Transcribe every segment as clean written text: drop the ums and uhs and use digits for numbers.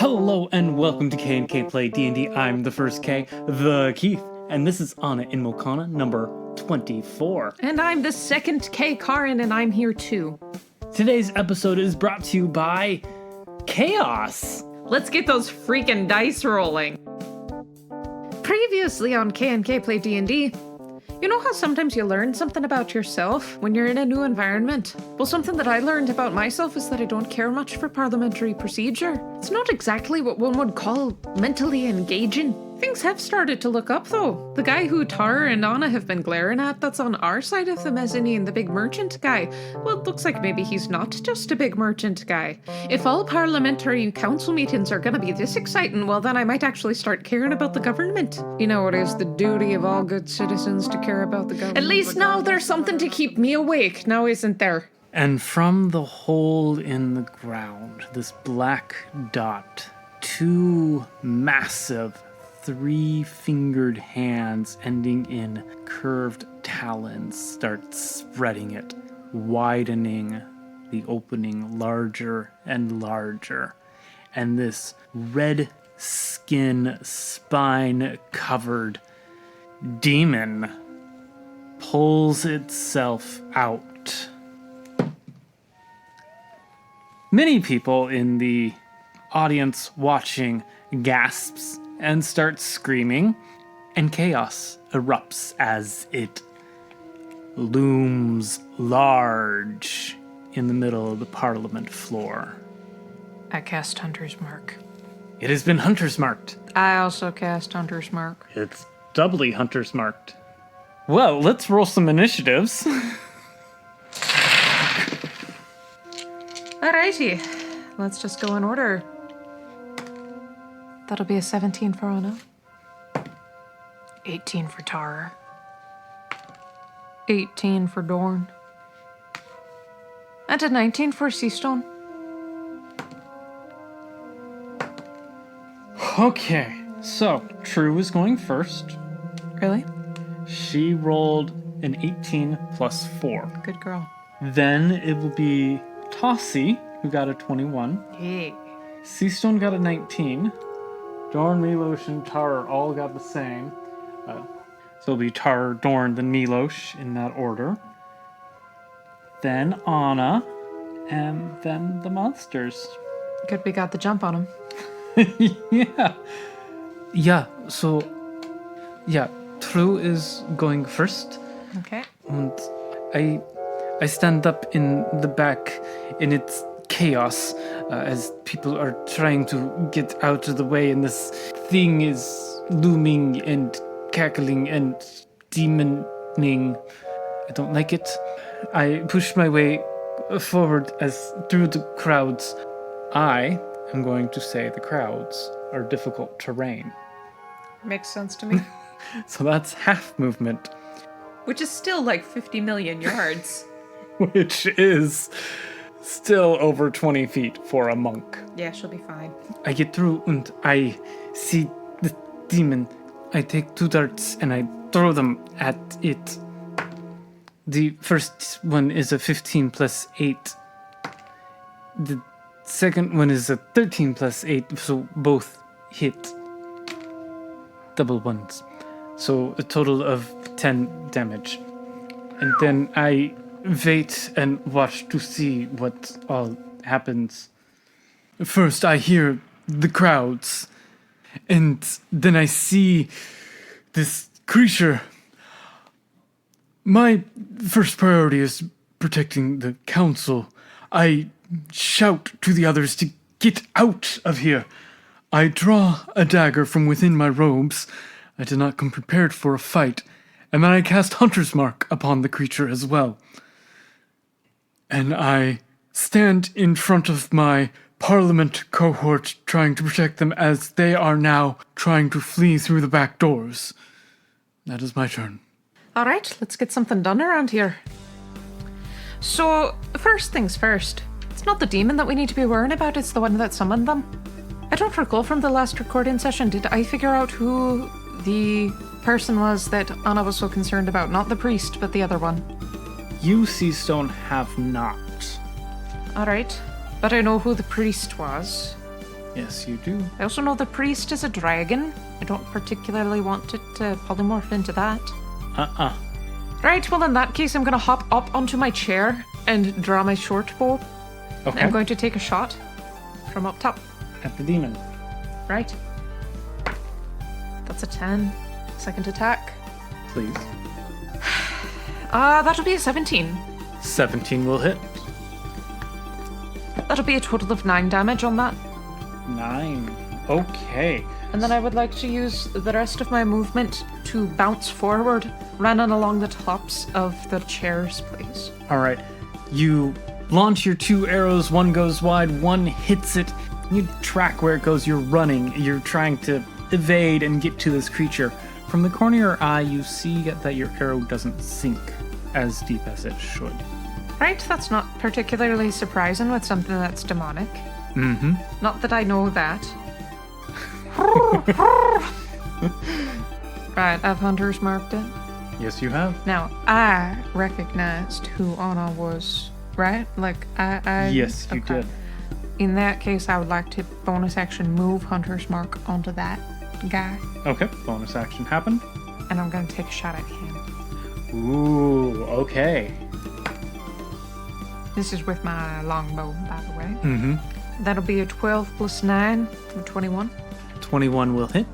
Hello and welcome to K&K Play D&D. I'm the first K, the Keith, and this is Anna in Mokana, number 24. And I'm the second K, Karin, and I'm here too. Today's episode is brought to you by Chaos. Let's get those freaking dice rolling. Previously on K&K Play D&D, you know how sometimes you learn something about yourself when you're in a new environment? Well, something that I learned about myself is that I don't care much for parliamentary procedure. It's not exactly what one would call mentally engaging. Things have started to look up, though. The guy who Tarur and Anna have been glaring at that's on our side of the mezzanine, the big merchant guy, well, it looks like maybe he's not just a big merchant guy. If all parliamentary council meetings are gonna be this exciting, well, then I might actually start caring about the government. You know, it is the duty of all good citizens to care about the government. At least now there's something to keep me awake, now isn't there? And from the hole in the ground, this black dot, two massive three-fingered hands ending in curved talons start spreading it, widening the opening larger and larger. And this red skin, spine-covered demon pulls itself out. Many people in the audience watching gasps and starts screaming, and chaos erupts as it looms large in the middle of the Parliament floor. I cast Hunter's Mark. It has been Hunter's Marked. I also cast Hunter's Mark. It's doubly Hunter's Marked. Well, let's roll some initiatives. Alrighty, let's just go in order. That'll be a 17 for Anna. 18 for Tarur. 18 for Dorn. And a 19 for Seastone. Okay, so True is going first. Really? She rolled an 18 plus 4. Good girl. Then it will be Tossie, who got a 21. Yeah. Seastone got a 19. Dorn, Milosh, and Tarur all got the same. So it'll be Tarur, Dorn, then Milosh in that order. Then Anna, and then the monsters. Good we got the jump on him. Yeah, so True is going first. Okay. And I stand up in the back and it's chaos as people are trying to get out of the way, and this thing is looming and cackling and demoning. I don't like it. I push my way forward as through the crowds. I am going to say the crowds are difficult terrain. Makes sense to me. So that's half movement. Which is still like 50 million yards. Which is still over 20 feet for a monk. Yeah, she'll be fine. I get through and I see the demon. I take 2 darts and I throw them at it. The first one is a 15 plus 8. The second one is a 13 plus 8, so both hit. Double ones. So a total of 10 damage. And then I wait and watch to see what all happens. First, I hear the crowds, and then I see this creature. My first priority is protecting the council. I shout to the others to get out of here. I draw a dagger from within my robes. I did not come prepared for a fight, and then I cast Hunter's Mark upon the creature as well. And I stand in front of my Parliament cohort trying to protect them as they are now trying to flee through the back doors. That is my turn. Alright, let's get something done around here. So, first things first. It's not the demon that we need to be worrying about, it's the one that summoned them. I don't recall from the last recording session, did I figure out who the person was that Anna was so concerned about? Not the priest, but the other one. You, Seastone, have not. Alright, but I know who the priest was. Yes, you do. I also know the priest is a dragon. I don't particularly want it to polymorph into that. Right, well in that case I'm gonna hop up onto my chair and draw my short bow. Okay. I'm going to take a shot from up top. At the demon. Right. That's a 10. Second attack. Please. That'll be a 17. 17 will hit. That'll be a total of 9 damage on that. 9. Okay. And then I would like to use the rest of my movement to bounce forward, running along the tops of the chairs, please. All right. You launch your 2 arrows. One goes wide, one hits it. You track where it goes. You're running. You're trying to evade and get to this creature. From the corner of your eye, you see that your arrow doesn't sink as deep as it should. Right, that's not particularly surprising with something that's demonic. Mm-hmm. Not that I know that. Right, I've hunters marked it. Yes, you have. Now, I recognized who Anna was, right? Like, I Yes, you did. In that case, I would like to bonus action move hunter's mark onto that guy. Okay, bonus action happened. And I'm going to take a shot at him. Ooh, okay. This is with my longbow, by the way. Mm-hmm. That'll be a 12 plus 9 for 21. 21 will hit.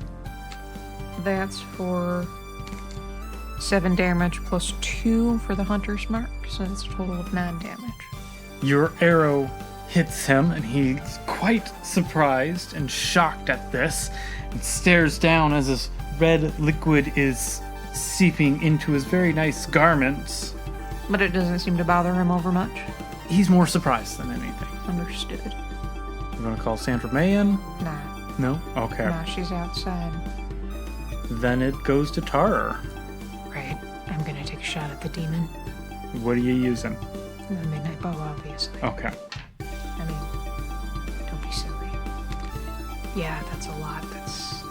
That's for 7 damage plus 2 for the hunter's mark, so that's a total of 9 damage. Your arrow hits him, and he's quite surprised and shocked at this, and stares down as this red liquid is seeping into his very nice garments. But it doesn't seem to bother him over much. He's more surprised than anything. Understood. You want to call Sandra May in? Nah. No? Okay. Nah, she's outside. Then it goes to Tarur. Right. I'm gonna take a shot at the demon. What are you using? The midnight bow, obviously. Okay. I mean, don't be silly. Yeah, that's a lot. That's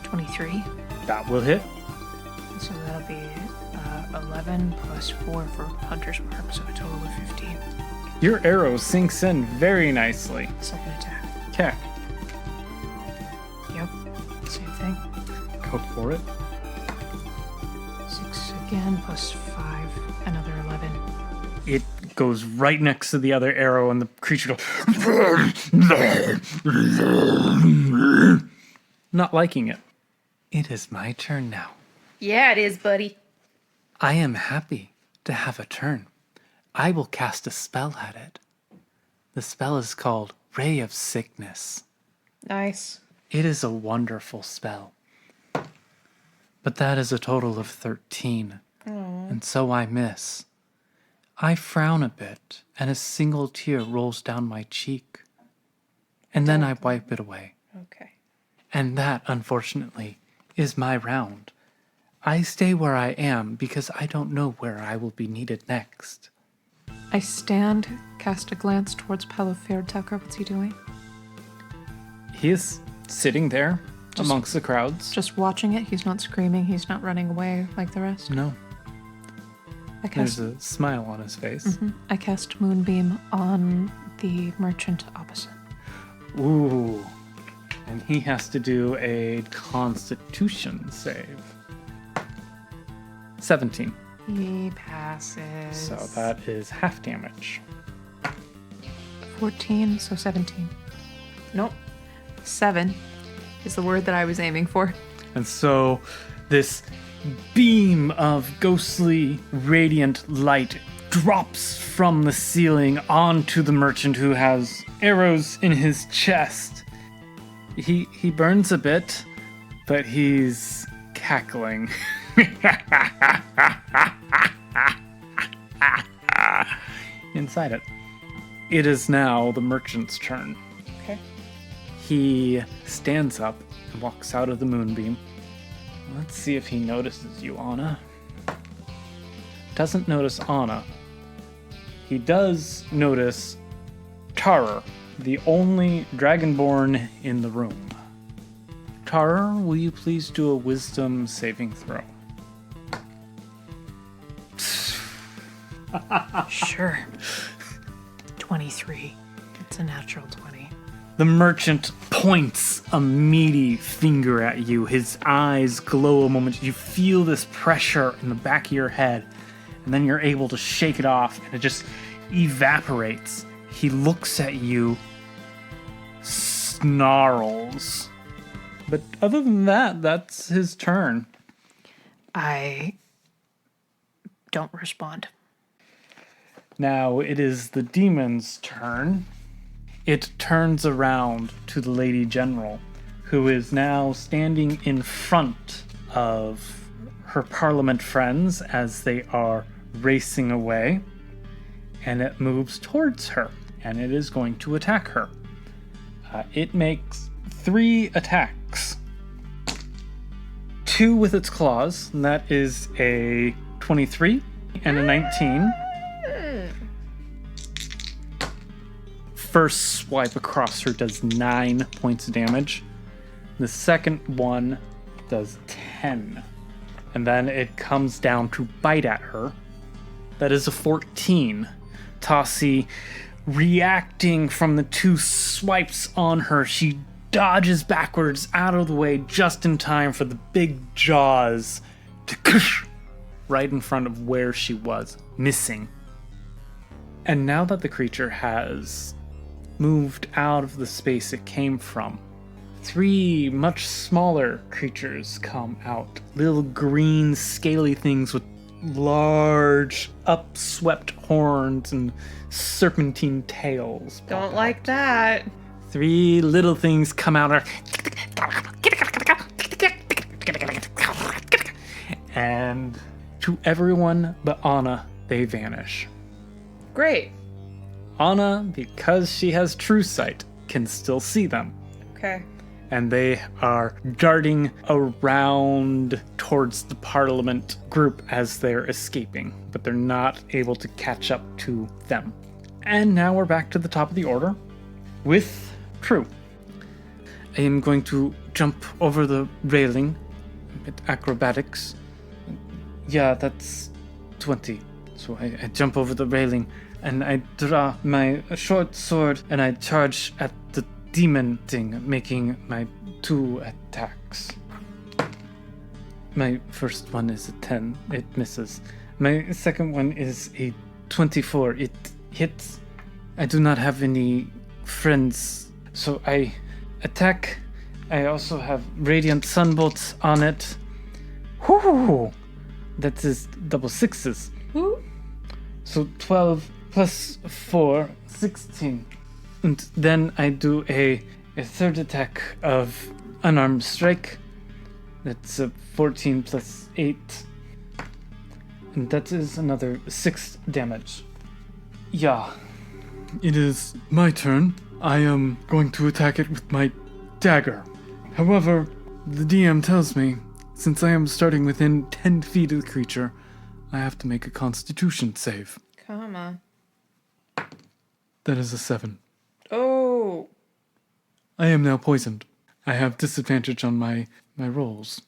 23. That will hit. So that'll be 11 plus 4 for hunter's mark, so a total of 15. Your arrow sinks in very nicely. Second attack. Okay. Yep. Same thing. Go for it. 6 again, plus 5, another 11. It goes right next to the other arrow, and the creature goes... Not liking it. It is my turn now. Yeah, it is, buddy. I am happy to have a turn. I will cast a spell at it. The spell is called Ray of Sickness. Nice. It is a wonderful spell. But that is a total of 13. And so I miss. I frown a bit, and a single tear rolls down my cheek. And then I wipe it away. Okay. And that, unfortunately, is my round. I stay where I am because I don't know where I will be needed next. I stand, cast a glance towards Pellifair Tucker. What's he doing? He is sitting there amongst the crowds. Just watching it. He's not screaming. He's not running away like the rest. No. I cast, There's a smile on his face. I cast Moonbeam on the merchant opposite. Ooh. And he has to do a Constitution save. 17. He passes. So that is half damage. 14, so 17. Nope. 7 is the word that I was aiming for. And so this beam of ghostly radiant light drops from the ceiling onto the merchant who has arrows in his chest. He burns a bit, but he's cackling. Inside it. It is now the merchant's turn. Okay. He stands up and walks out of the moonbeam. Let's see if he notices you, Anna. Doesn't notice Anna. He does notice Tarur, the only dragonborn in the room. Tarur, will you please do a wisdom saving throw? Sure. 23. It's a natural 20. The merchant points a meaty finger at you. His eyes glow a moment. You feel this pressure in the back of your head, and then you're able to shake it off, and it just evaporates. He looks at you, snarls. But other than that, that's his turn. I don't respond. Now it is the demon's turn. It turns around to the Lady General, who is now standing in front of her Parliament friends as they are racing away. And it moves towards her, and it is going to attack her. It makes 3 attacks. 2 with its claws, and that is a 23 and a 19. First swipe across her does 9 points of damage. The second one does 10. And then it comes down to bite at her. That is a 14. Tassi, reacting from the 2 swipes on her, she dodges backwards out of the way just in time for the big jaws to right in front of where she was, missing. And now that the creature has moved out of the space it came from, 3 much smaller creatures come out. Little green, scaly things with large, upswept horns and serpentine tails. Don't like that. 3 little things come out and to everyone but Anna, they vanish. Great. Anna, because she has true sight, can still see them. Okay. And they are darting around towards the Parliament group as they're escaping, but they're not able to catch up to them. And now we're back to the top of the order with True. I am going to jump over the railing with acrobatics. Yeah, that's 20. So I jump over the railing and I draw my short sword and I charge at the demon thing, making my 2 attacks. My first one is a 10. It misses. My second one is a 24. It hits. I do not have any friends, so I attack. I also have radiant sunbolts on it. Whoo! That is double 6s. Who? So 12 plus 4, 16. And then I do a third attack of unarmed strike. That's a 14 plus 8. And that is another 6 damage. Yeah. It is my turn. I am going to attack it with my dagger. However, the DM tells me, since I am starting within 10 feet of the creature, I have to make a constitution save. Come on. That is a 7. Oh. I am now poisoned. I have disadvantage on my rolls.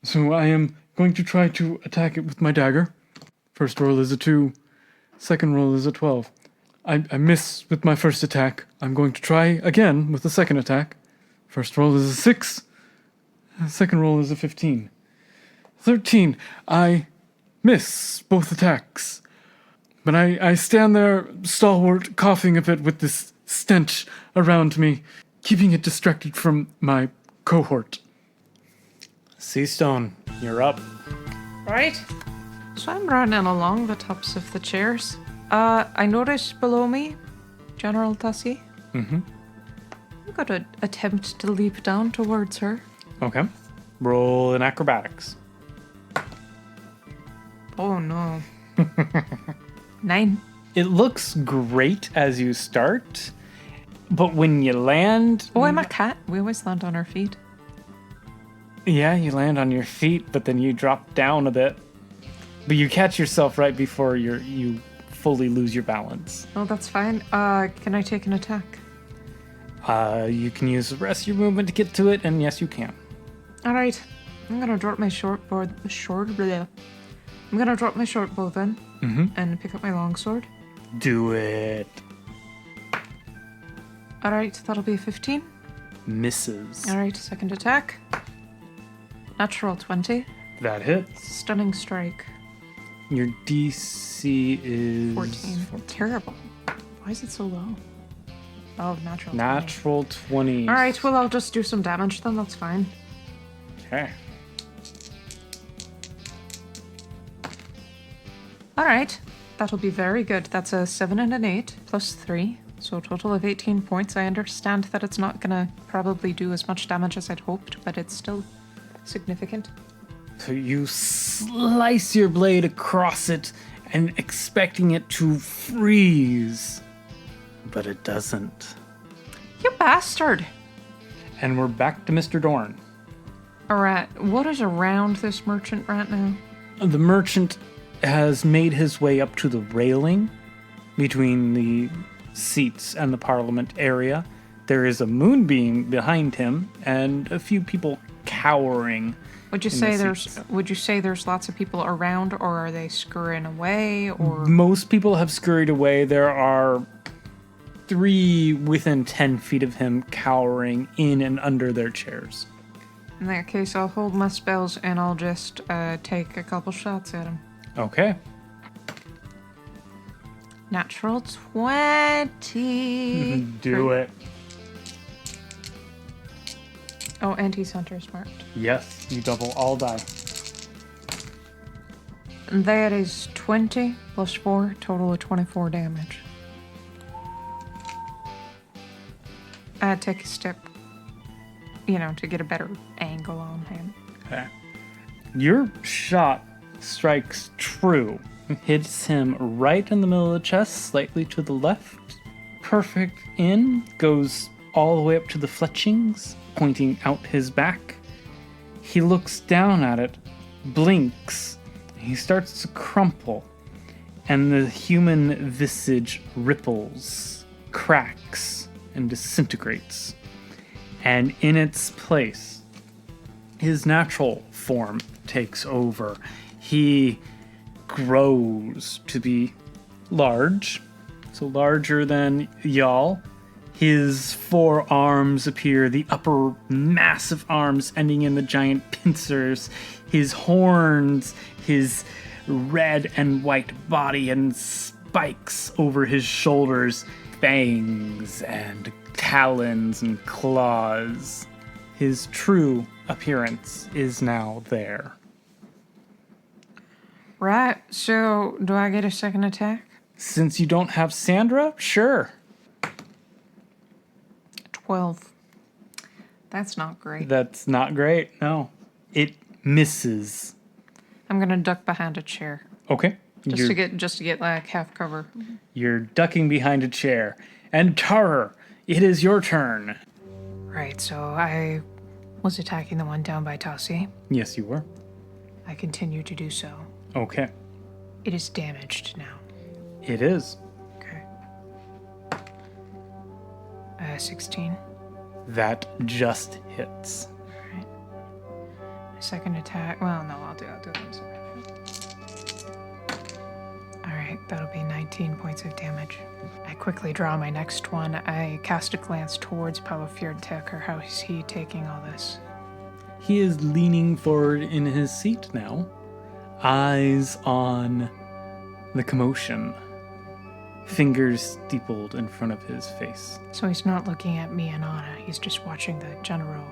So I am going to try to attack it with my dagger. First roll is a 2. Second roll is a 12. I miss with my first attack. I'm going to try again with the second attack. First roll is a 6. Second roll is a 15. 13. I miss both attacks. But I stand there, stalwart, coughing a bit with this stench around me, keeping it distracted from my cohort. Seastone, you're up. Right. So I'm running along the tops of the chairs. I notice below me, General Tassi. Mm-hmm. I'm gonna attempt to leap down towards her. Okay. Roll in acrobatics. Oh no. 9. It looks great as you start, but when you land... Oh, I'm a cat. We always land on our feet. Yeah, you land on your feet, but then you drop down a bit. But you catch yourself right before you fully lose your balance. Oh, that's fine. Can I take an attack? You can use the rest of your movement to get to it, and yes, you can. All right. I'm gonna drop my short bow then, and pick up my longsword. Do it. Alright, that'll be 15. Misses. Alright, second attack. Natural 20. That hits. Stunning strike. Your DC is 14. Terrible. Why is it so low? Oh, natural 20. Natural 20. Alright, well, I'll just do some damage then, that's fine. Okay. Alright, that'll be very good. That's a 7 and an 8, plus 3. So a total of 18 points. I understand that it's not gonna probably do as much damage as I'd hoped, but it's still significant. So you slice your blade across it and expecting it to freeze. But it doesn't. You bastard! And we're back to Mr. Dorn. Alright, what is around this merchant right now? The merchant has made his way up to the railing between the seats and the parliament area. There is a moonbeam behind him and a few people cowering. Would you say there's lots of people around, or are they scurrying away, or Most people have scurried away. There are 3 within 10 feet of him cowering in and under their chairs. in that case I'll hold my spells and I'll just take a couple shots at him. Okay. Natural 20. Do it. Oh, and he's hunter's marked. Yes, you double all die. And that is 20 plus 4, total of 24 damage. I take a step, to get a better angle on him. Okay. Your shot strikes true. Hits him right in the middle of the chest, slightly to the left. Perfect in. Goes all the way up to the fletchings, pointing out his back. He looks down at it, blinks. He starts to crumple, and the human visage ripples, cracks, and disintegrates. And in its place, his natural form takes over. He grows to be large, so larger than y'all. His forearms appear, the upper massive arms ending in the giant pincers, his horns, his red and white body, and spikes over his shoulders, fangs and talons and claws. His true appearance is now there. Right, so do I get a second attack? Since you don't have Sandra, sure. 12. That's not great. That's not great, no. It misses. I'm gonna duck behind a chair. Okay. Just to get like half cover. You're ducking behind a chair. And Tarur, it is your turn. Right, so I was attacking the one down by Tassi. Yes, you were. I continue to do so. Okay. It is damaged now. It is. Okay. 16. That just hits. Alright. Second attack. Well, no, I'll do them separately. Alright, that'll be 19 points of damage. I quickly draw my next one. I cast a glance towards Palafjordteker. How is he taking all this? He is leaning forward in his seat now, eyes on the commotion, fingers steepled in front of his face. So he's not looking at me and Anna. He's just watching the general.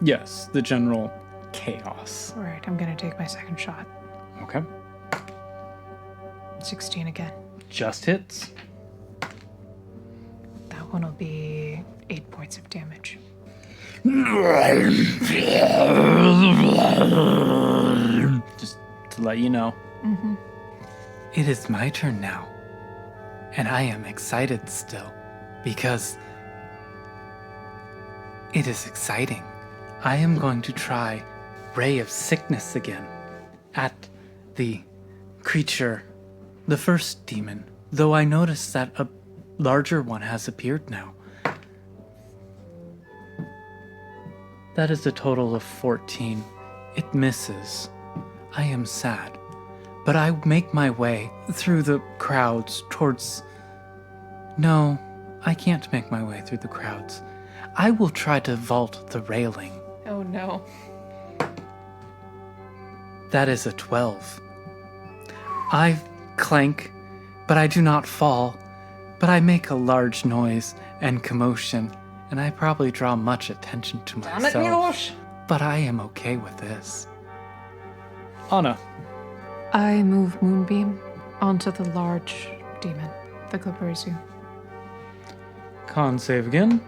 Yes, the general chaos. Alright, I'm gonna take my second shot. Okay. 16 again. Just hits. That one will be 8 points of damage. Just to let you know. Mm-hmm. It is my turn now. And I am excited still. Because it is exciting. I am going to try Ray of Sickness again. At the creature, the first demon. Though I notice that a larger one has appeared now. That is a total of 14. It misses. I am sad. But I make my way through the crowds towards... No, I can't make my way through the crowds. I will try to vault the railing. Oh no. That is a 12. I clank, but I do not fall. But I make a large noise and commotion, and I probably draw much attention to Damn myself. it, Milosh! But I am okay with this. Anna. I move Moonbeam onto the large demon, the Glabrezu. Con save again.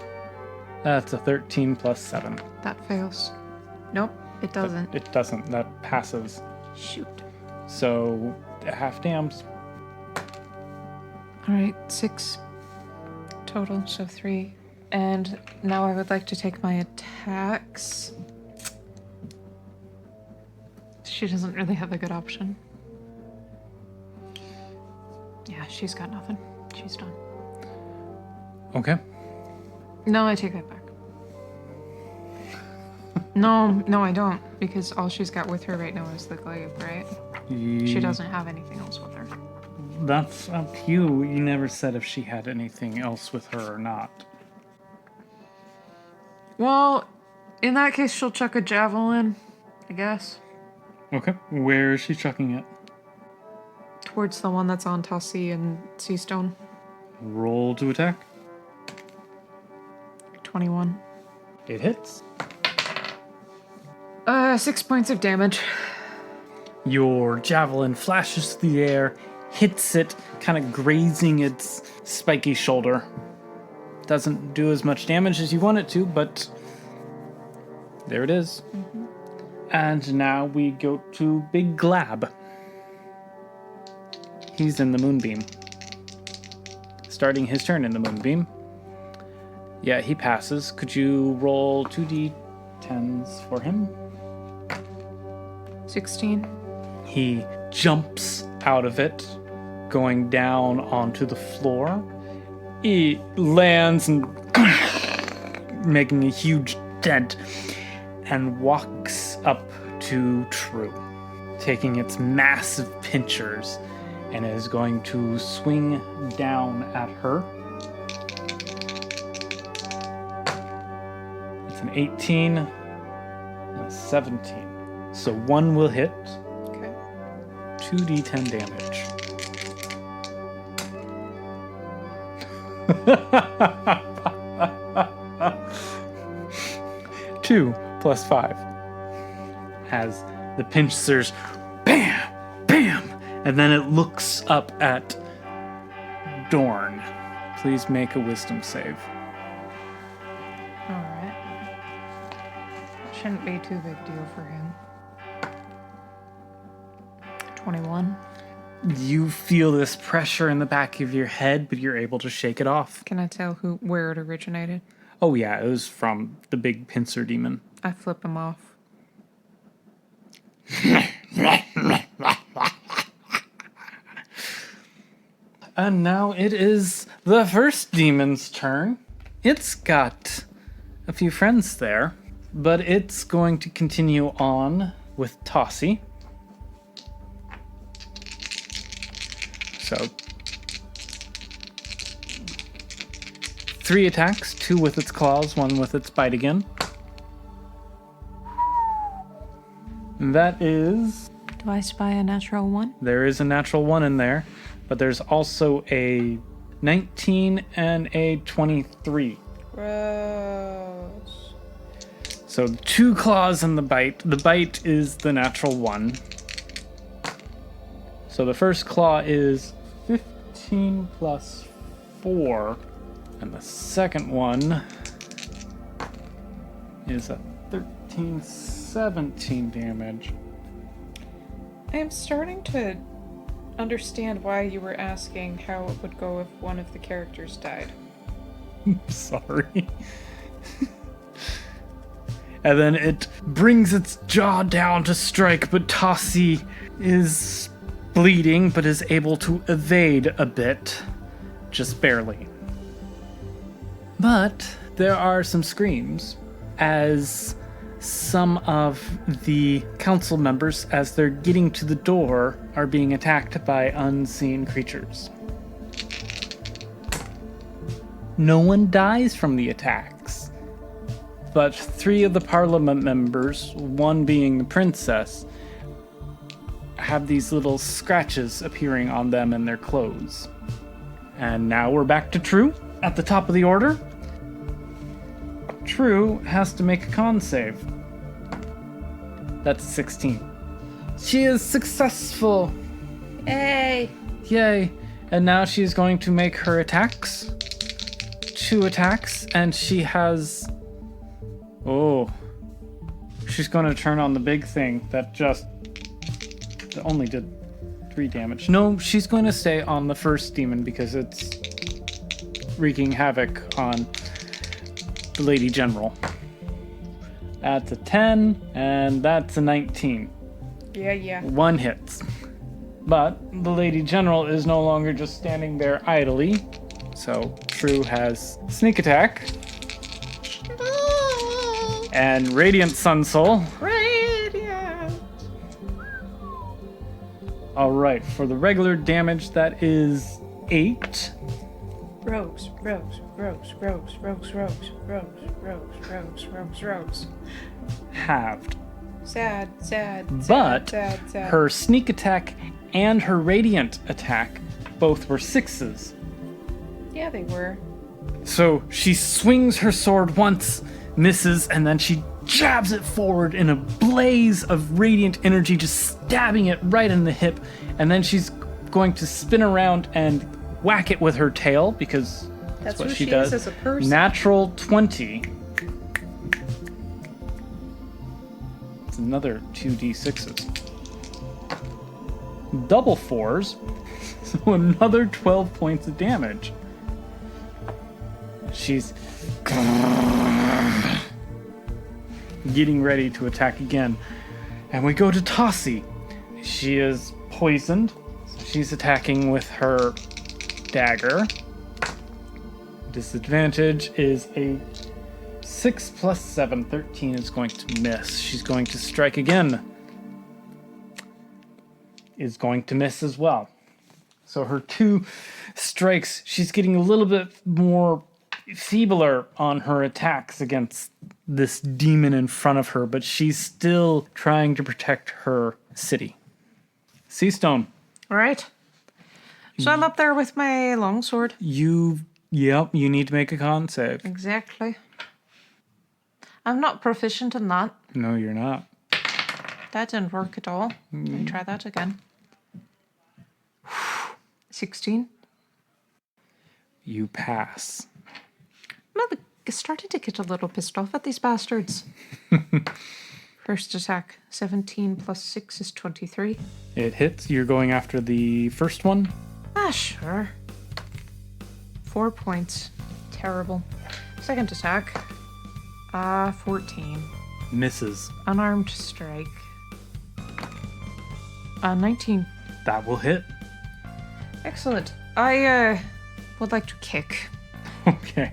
That's a 13 plus 7. That fails. Nope, it doesn't. It doesn't. That passes. Shoot. So, half dams. Alright, 6 total, so 3. And now I would like to take my attacks. She doesn't really have a good option. Yeah, she's got nothing. She's done. Okay. No, I take that back. No, I don't. Because all she's got with her right now is the glaive, right? She doesn't have anything else with her. That's up to you. You never said if she had anything else with her or not. Well, in that case, she'll chuck a javelin, I guess. Okay. Where is she chucking it? Towards the one that's on Tassi and Seastone. Roll to attack. 21. It hits. 6 points of damage. Your javelin flashes through the air, hits it, kind of grazing its spiky shoulder. Doesn't do as much damage as you want it to, but there it is. Mm-hmm. And now we go to Big Glab. He's in the Moonbeam. Starting his turn in the Moonbeam. Yeah, he passes. Could you roll 2d10s for him? 16. He jumps out of it, going down onto the floor. He lands and making a huge dent and walks up to True, taking its massive pincers, and is going to swing down at her. It's an 18 and a 17. So one will hit. Okay. 2d10 damage. Two plus 5. As the pincers, bam, bam, and then it looks up at Dorn. Please make a wisdom save. Alright. Shouldn't be too big deal for him. 21. You feel this pressure in the back of your head, but you're able to shake it off. Can I tell where it originated? Oh yeah, it was from the big pincer demon. I flip him off. And now it is the first demon's turn. It's got a few friends there, but it's going to continue on with Tossie. So 3 attacks, 2 with its claws, 1 with its bite again. And that is... Do I spy a natural 1? There is a natural 1 in there, but there's also a 19 and a 23. Gross. So 2 claws and the bite. The bite is the natural 1. So the first claw is 15 plus 4. And the second one is a 13, 17 damage. I am starting to understand why you were asking how it would go if one of the characters died. Sorry. And then it brings its jaw down to strike, but Tossie is bleeding, but is able to evade a bit. Just barely. But there are some screams as some of the council members, as they're getting to the door, are being attacked by unseen creatures. No one dies from the attacks. But 3 of the parliament members, one being the princess, have these little scratches appearing on them and their clothes. And now we're back to True at the top of the order. True has to make a con save. That's 16. She is successful. Yay! Yay. And now she's going to make her attacks. 2 attacks, and she has... Oh. She's going to turn on the big thing that only did 3 damage. No, she's going to stay on the first demon because it's wreaking havoc on the Lady General. That's a 10, and that's a 19. Yeah. 1 hits. But the Lady General is no longer just standing there idly. So True has sneak attack. And Radiant Sun Soul. Radiant! Alright, for the regular damage, that is 8. Rose. Halved. Sad. But her sneak attack and her radiant attack both were 6s. Yeah, they were. So she swings her sword once, misses, and then she jabs it forward in a blaze of radiant energy, just stabbing it right in the hip. And then she's going to spin around and whack it with her tail, because that's what she does. Is as a person. Natural 20. It's another 2d6s. Double 4s, so another 12 points of damage. She's getting ready to attack again. And we go to Tossie. She is poisoned. So she's attacking with her dagger. Disadvantage is a 6 plus 7. 13 is going to miss. She's going to strike again. Is going to miss as well. So her 2 strikes, she's getting a little bit more feebler on her attacks against this demon in front of her, but she's still trying to protect her city. Seastone. All right. So I'm up there with my longsword. You need to make a con save. Exactly. I'm not proficient in that. No, you're not. That didn't work at all. Let me try that again. 16. You pass. I'm starting to get a little pissed off at these bastards. First attack, 17 plus 6 is 23. It hits. You're going after the first one? Sure. 4 points. Terrible. Second attack, 14. Misses. Unarmed strike. 19. That will hit. Excellent. I would like to kick. Okay.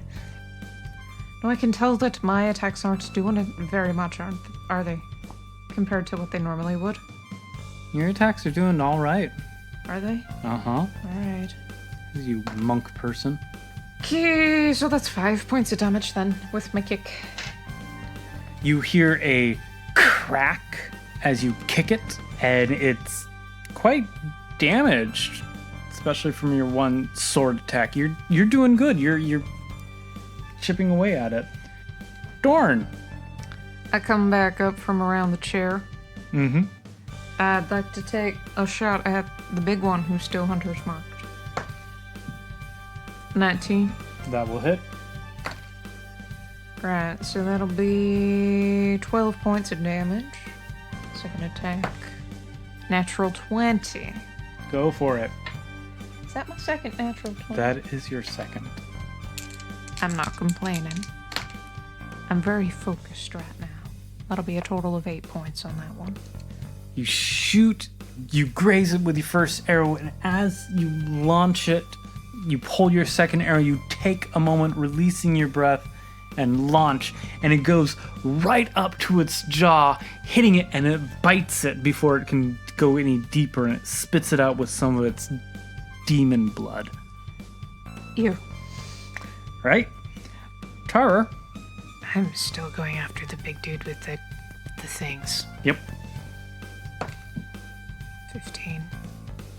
No, I can tell that my attacks aren't doing it very much, are they? Compared to what they normally would. Your attacks are doing all right. Are they? Uh-huh. All right. You monk person. Okay, so that's 5 points of damage then, with my kick. You hear a crack as you kick it, and it's quite damaged, especially from your one sword attack. You're doing good. You're chipping away at it. Dorn. I come back up from around the chair. Mm-hmm. I'd like to take a shot at the big one who's still hunter's marked. 19. That will hit. Right, so that'll be 12 points of damage. Second attack. Natural 20. Go for it. Is that my second natural 20? That is your second. I'm not complaining. I'm very focused right now. That'll be a total of 8 points on that one. You shoot, you graze it with your first arrow, and as you launch it, you pull your second arrow, you take a moment, releasing your breath, and launch, and it goes right up to its jaw, hitting it, and it bites it before it can go any deeper, and it spits it out with some of its demon blood. Ew. Right? Tarur. I'm still going after the big dude with the things. Yep. 15.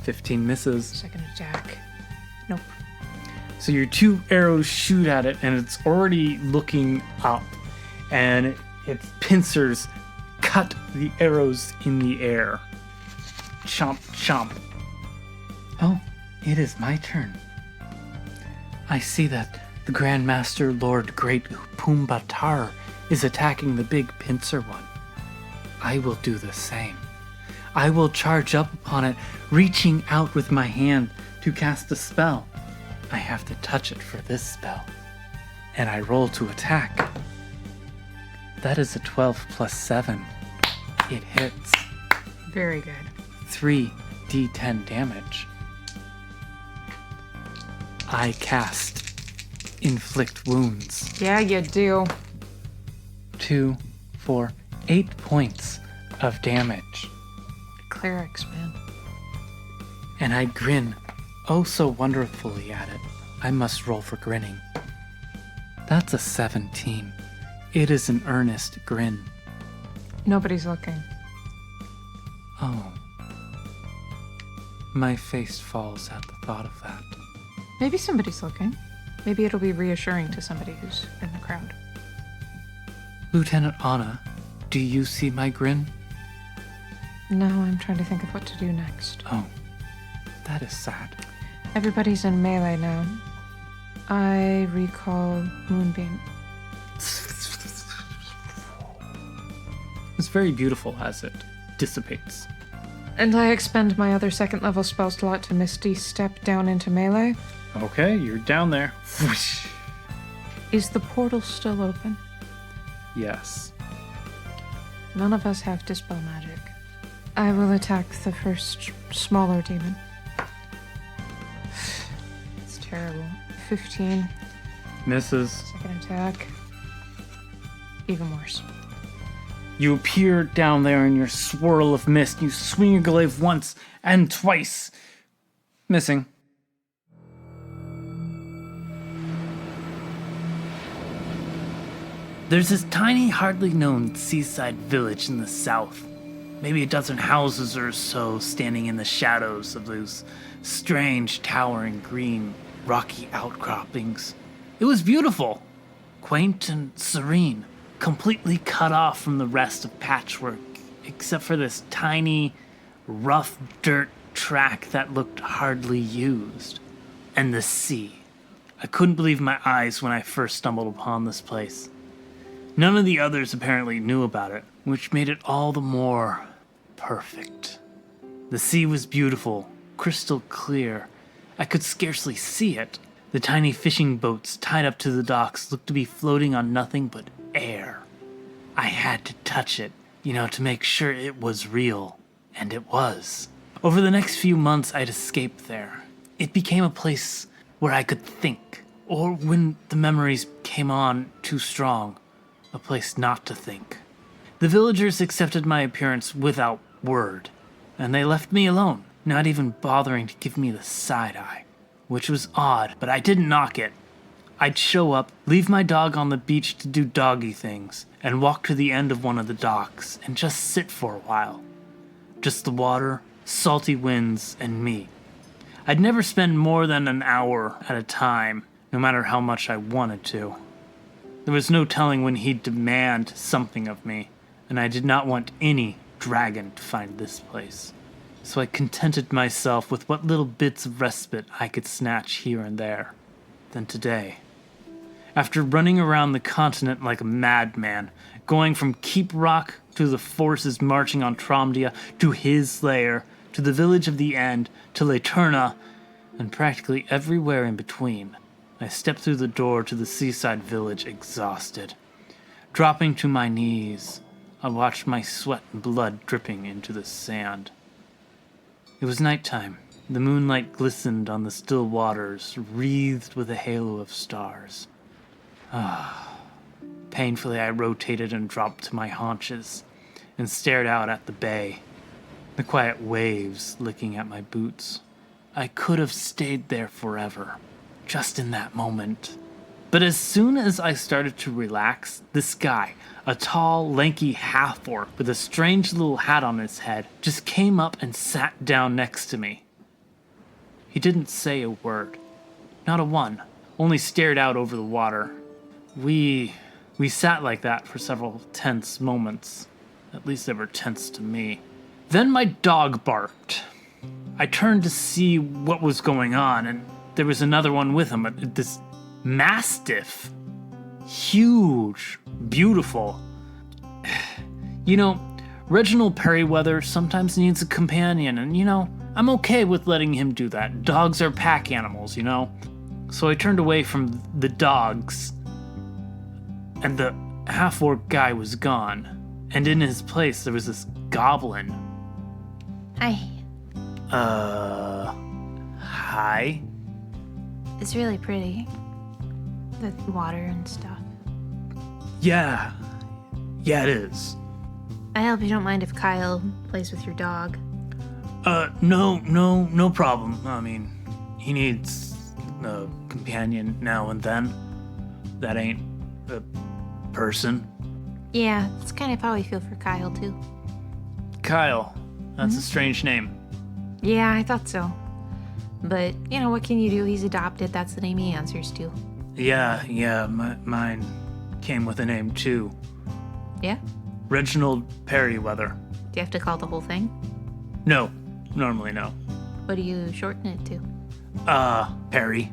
15 misses. Second attack. Nope. So your 2 arrows shoot at it, and it's already looking up, and its pincers cut the arrows in the air. Chomp, chomp. Oh, it is my turn. I see that the Grand Master Lord Great Pumbaatar is attacking the big pincer one. I will do the same. I will charge up upon it, reaching out with my hand to cast a spell. I have to touch it for this spell. And I roll to attack. That is a 12 plus 7. It hits. Very good. 3d10 damage. I cast Inflict Wounds. Yeah, you do. 2, 4, 8 points of damage. Clerics, man. And I grin oh so wonderfully at it. I must roll for grinning. That's a 17. It is an earnest grin. Nobody's looking. Oh. My face falls at the thought of that. Maybe somebody's looking. Maybe it'll be reassuring to somebody who's in the crowd. Lieutenant Anna, do you see my grin? No, I'm trying to think of what to do next. Oh, that is sad. Everybody's in melee now. I recall Moonbeam. It's very beautiful as it dissipates. And I expend my other second level spell slot to Misty Step down into melee. Okay, you're down there. Is the portal still open? Yes. None of us have Dispel Magic. I will attack the first smaller demon. It's terrible. 15. Misses. Second attack. Even worse. You appear down there in your swirl of mist. You swing your glaive once and twice. Missing. There's this tiny, hardly known seaside village in the south. Maybe a dozen houses or so standing in the shadows of those strange, towering green, rocky outcroppings. It was beautiful, quaint and serene, completely cut off from the rest of Patchwork, except for this tiny, rough dirt track that looked hardly used. And the sea. I couldn't believe my eyes when I first stumbled upon this place. None of the others apparently knew about it, which made it all the more perfect. The sea was beautiful, crystal clear. I could scarcely see it. The tiny fishing boats tied up to the docks looked to be floating on nothing but air. I had to touch it, to make sure it was real. And it was. Over the next few months, I'd escaped there. It became a place where I could think, or when the memories came on too strong, a place not to think. The villagers accepted my appearance without word, and they left me alone, not even bothering to give me the side eye, which was odd, but I didn't knock it. I'd show up, leave my dog on the beach to do doggy things, and walk to the end of one of the docks and just sit for a while. Just the water, salty winds, and me. I'd never spend more than an hour at a time, no matter how much I wanted to. There was no telling when he'd demand something of me, and I did not want any dragon to find this place. So I contented myself with what little bits of respite I could snatch here and there. Then today, after running around the continent like a madman, going from Keep Rock to the forces marching on Tromdia, to his lair, to the village of the End, to Laterna, and practically everywhere in between, I stepped through the door to the seaside village exhausted. Dropping to my knees, I watched my sweat and blood dripping into the sand. It was nighttime. The moonlight glistened on the still waters, wreathed with a halo of stars. Painfully, I rotated and dropped to my haunches and stared out at the bay, the quiet waves licking at my boots. I could have stayed there forever, just in that moment. But as soon as I started to relax, this guy, a tall, lanky half-orc with a strange little hat on his head, just came up and sat down next to me. He didn't say a word. Not a one. Only stared out over the water. We sat like that for several tense moments. At least they were tense to me. Then my dog barked. I turned to see what was going on, and there was another one with him, this mastiff. Huge. Beautiful. You know, Reginald Perryweather sometimes needs a companion, and I'm okay with letting him do that. Dogs are pack animals, So I turned away from the dogs, and the half-orc guy was gone. And in his place, there was this goblin. Hi. Hi? It's really pretty. The water and stuff. Yeah, it is. I hope you don't mind if Kyle plays with your dog. No problem. I mean, he needs a companion now and then. That ain't a person. Yeah, that's kind of how I feel for Kyle, too. Kyle. That's a strange name. Yeah, I thought so. But, what can you do? He's adopted. That's the name he answers to. Yeah, mine came with a name, too. Yeah? Reginald Perryweather. Do you have to call the whole thing? No, normally no. What do you shorten it to? Perry.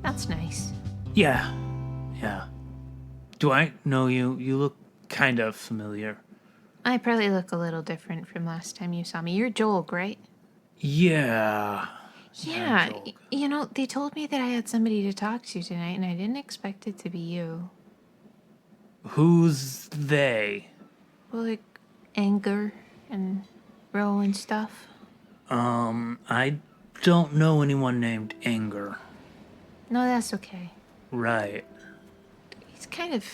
That's nice. Yeah. Do I know you? You look kind of familiar. I probably look a little different from last time you saw me. You're Joel, right? Yeah. Yeah, Joel. They told me that I had somebody to talk to tonight, and I didn't expect it to be you. Who's they? Well, like, anger and Ro and stuff. I don't know anyone named Anger. No, that's okay. Right. He's kind of,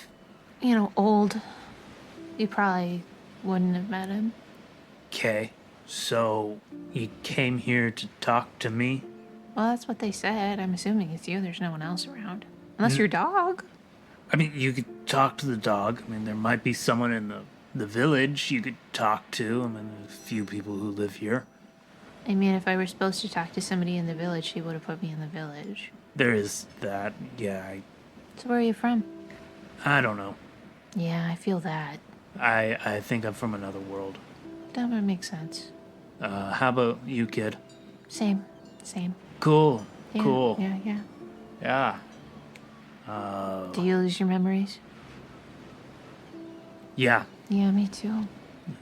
old. You probably wouldn't have met him. Okay. So, you came here to talk to me? Well, that's what they said. I'm assuming it's you. There's no one else around. Unless your dog. I mean, you could talk to the dog. I mean, there might be someone in the village you could talk to. I mean, there's a few people who live here. I mean, if I were supposed to talk to somebody in the village, she would have put me in the village. There is that. Yeah, So where are you from? I don't know. Yeah, I feel that. I think I'm from another world. That would make sense. How about you, kid? Same. Cool. Yeah, Cool. Yeah. Yeah. Do you lose your memories? Yeah. Yeah, me too.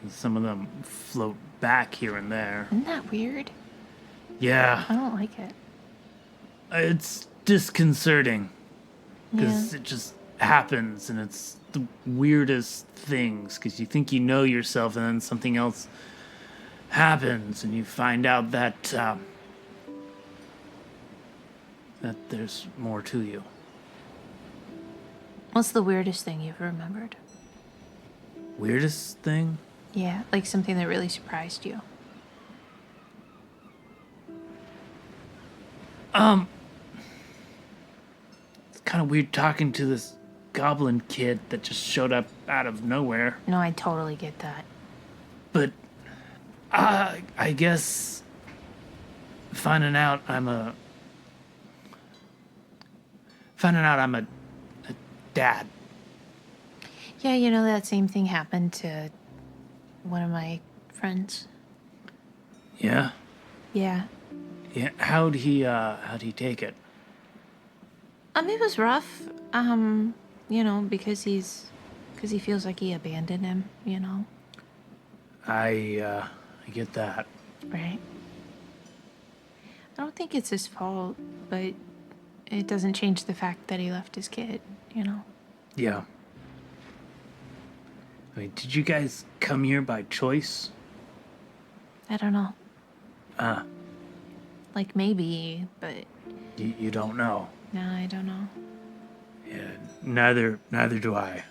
Some of them float back here and there. Isn't that weird? Yeah. I don't like it. It's disconcerting. Yeah. Because it just happens, and it's the weirdest things. Because you think you know yourself, and then something else happens, and you find out that that there's more to you. What's the weirdest thing you've remembered? Weirdest thing? Yeah, like something that really surprised you. It's kind of weird talking to this goblin kid that just showed up out of nowhere. No, I totally get that. But I guess finding out I'm a dad. Yeah, that same thing happened to one of my friends. Yeah? Yeah. Yeah. How'd he take it? It was rough. Because he feels like he abandoned him, I get that. Right. I don't think it's his fault, but it doesn't change the fact that he left his kid, Yeah. I mean, did you guys come here by choice? I don't know. Ah. Like maybe, but You don't know. no, I don't know. Yeah. Neither do I.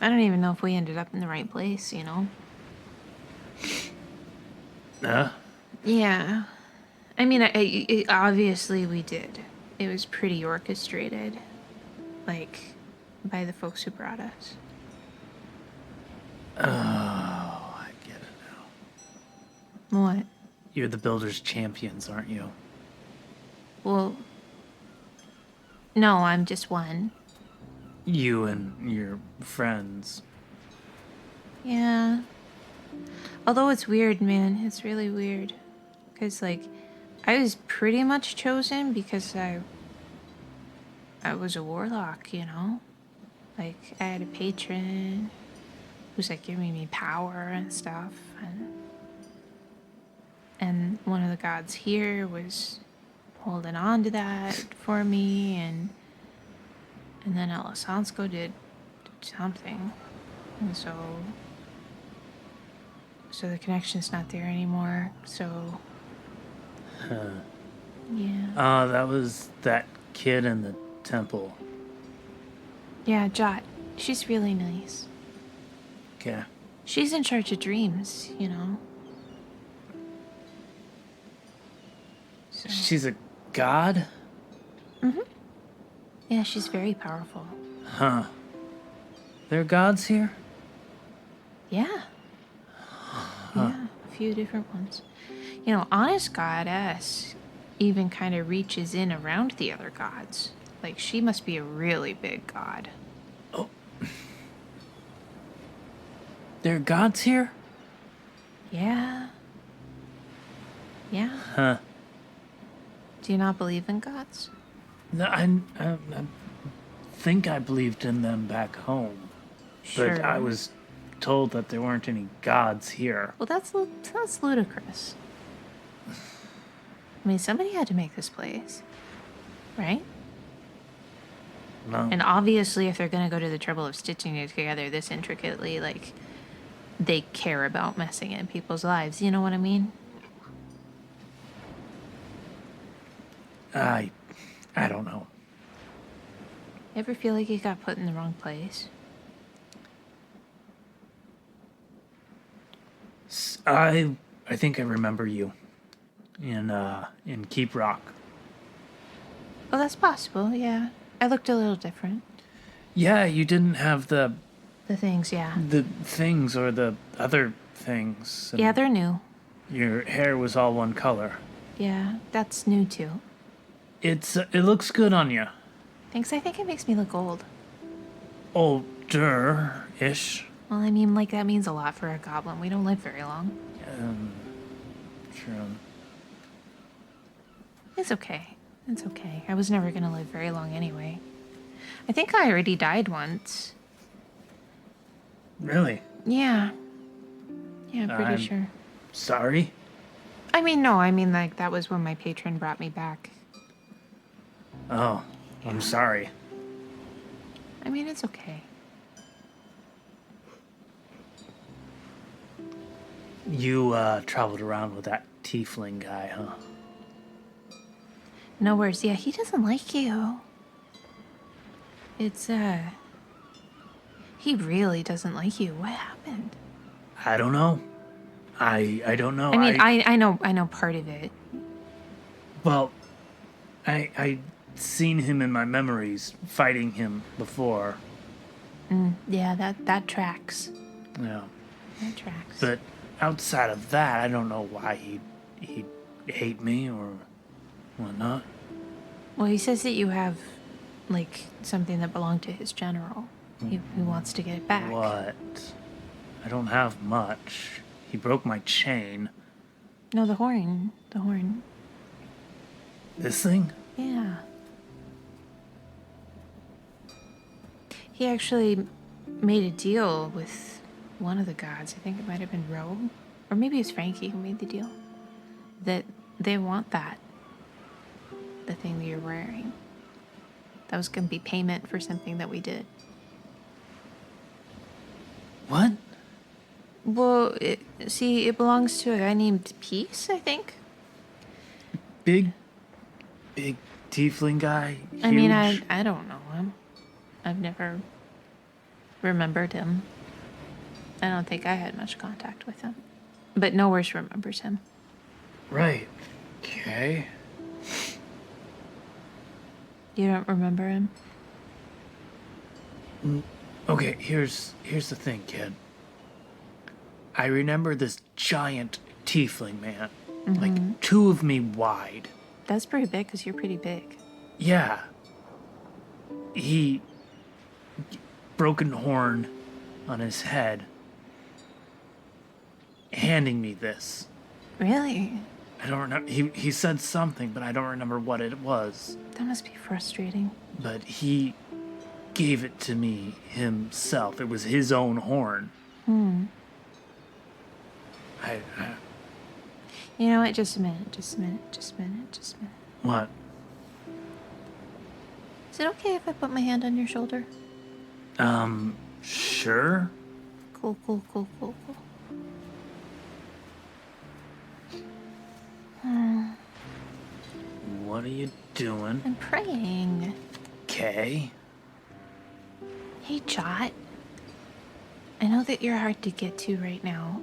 I don't even know if we ended up in the right place, Huh? Yeah. I mean, obviously we did. it was pretty orchestrated, like, by the folks who brought us. Oh, I get it now. What? You're the Builder's champions, aren't you? Well, no, I'm just one. You and your friends. Yeah. Although it's weird, man. It's really weird. Because, like, I was pretty much chosen because I was a warlock, you know? Like, I had a patron who's, like, giving me power and stuff. And one of the gods here was holding on to that for me. And then Alasonsko did something. And so the connection's not there anymore. So, yeah. Oh, that was that kid in the temple. Yeah, Jot. She's really nice. Okay. She's in charge of dreams, you know? So, She's a god? yeah, she's very powerful. Huh. There are gods here? Yeah. Yeah, a few different ones. You know, Honest Goddess even kind of reaches in around the other gods. Like, she must be a really big god. Oh. There are gods here? Yeah. Yeah. Huh. Do you not believe in gods? No, I think I believed in them back home. Sure. But I was told that there weren't any gods here. Well, that's ludicrous. I mean, somebody had to make this place, right? No. And obviously, if they're gonna go to the trouble of stitching it together this intricately, like, they care about messing in people's lives. You know what I mean? I don't know. Ever feel like you got put in the wrong place? I think I remember you in Keep Rock. Oh, that's possible. Yeah, I looked a little different. Yeah, you didn't have the Things, yeah. things or the other things. and Yeah, they're new. Your hair was all one color. Yeah, that's new too. It looks good on you. Thanks. I think it makes me look old. Older-ish. Well, I mean, like, that means a lot for a goblin. We don't live very long. True. It's okay. It's okay. I was never gonna live very long anyway. I think I already died once. Really? Yeah. Yeah, I'm pretty I'm sure. Sorry? I mean, no, I mean, like, that was when my patron brought me back. Oh, I'm sorry. I mean, it's okay. You traveled around with that tiefling guy, huh? No worries. Yeah, he doesn't like you. It's, he really doesn't like you. What happened? I don't know. I don't know. I mean, I know part of it. Well, I seen him in my memories fighting him before. Yeah, that tracks. Yeah. That tracks. But outside of that, I don't know why he'd hate me or whatnot. Well, he says that you have, like, something that belonged to his general. He wants to get it back. What? I don't have much. He broke my chain. No, the horn. The horn. This thing? Yeah. He actually made a deal with one of the gods. I think it might have been Rogue. Or maybe it was Frankie who made the deal. That they want that. The thing that you're wearing. That was going to be payment for something that we did. What? Well, it belongs to a guy named Peace, I think. Big tiefling guy? I mean, Huge? I don't know him. I've never remembered him. I don't think I had much contact with him. But Nowhere's remembers him. Right. Okay. You don't remember him? Okay, here's the thing, kid. I remember this giant tiefling man, like 2 of me wide. That's pretty big because you're pretty big. Yeah. He broken horn on his head, handing me this. Really? I don't remember. He said something, but I don't remember what it was. That must be frustrating. But he gave it to me himself. It was his own horn. I You know what? Just a minute. what? Is it okay if I put my hand on your shoulder? Sure. Cool. What are you doing? I'm praying. Okay. Hey, Jot. I know that you're hard to get to right now,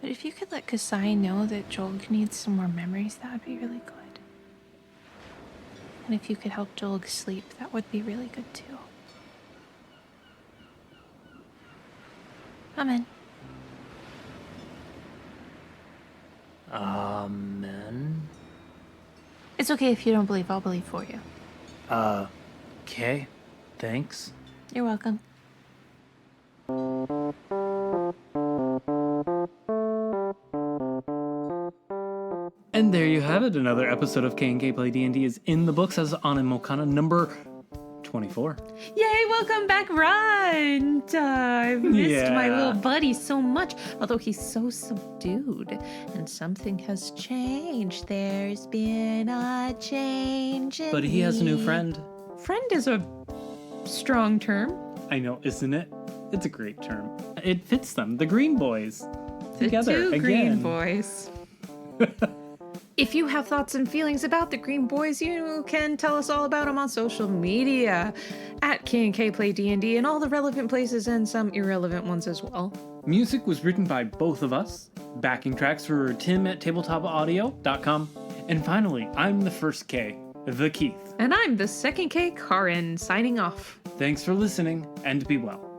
but if you could let Kasai know that Jolg needs some more memories, that would be really good. And if you could help Jolg sleep, that would be really good too. Amen. Amen. It's okay if you don't believe, I'll believe for you. Okay. Thanks. You're welcome. And there you have it. Another episode of K&K Play D&D is in the books as on in Mokana number 24. Yay, welcome back, Runt! I've missed my Yeah. little buddy so much, although he's so subdued. And something has changed. There's been a change in But he has a new me. friend. Friend is a strong term. I know, isn't it? It's a great term. It fits them. The Green Boys. The Together two again. Green Boys. If you have thoughts and feelings about the Green Boys, you can tell us all about them on social media at K&K Play D&D and all the relevant places and some irrelevant ones as well. Music was written by both of us. Backing tracks were Tim at tabletopaudio.com. And finally, I'm the first K, the Keith. And I'm the second K, Karin, signing off. Thanks for listening, and be well.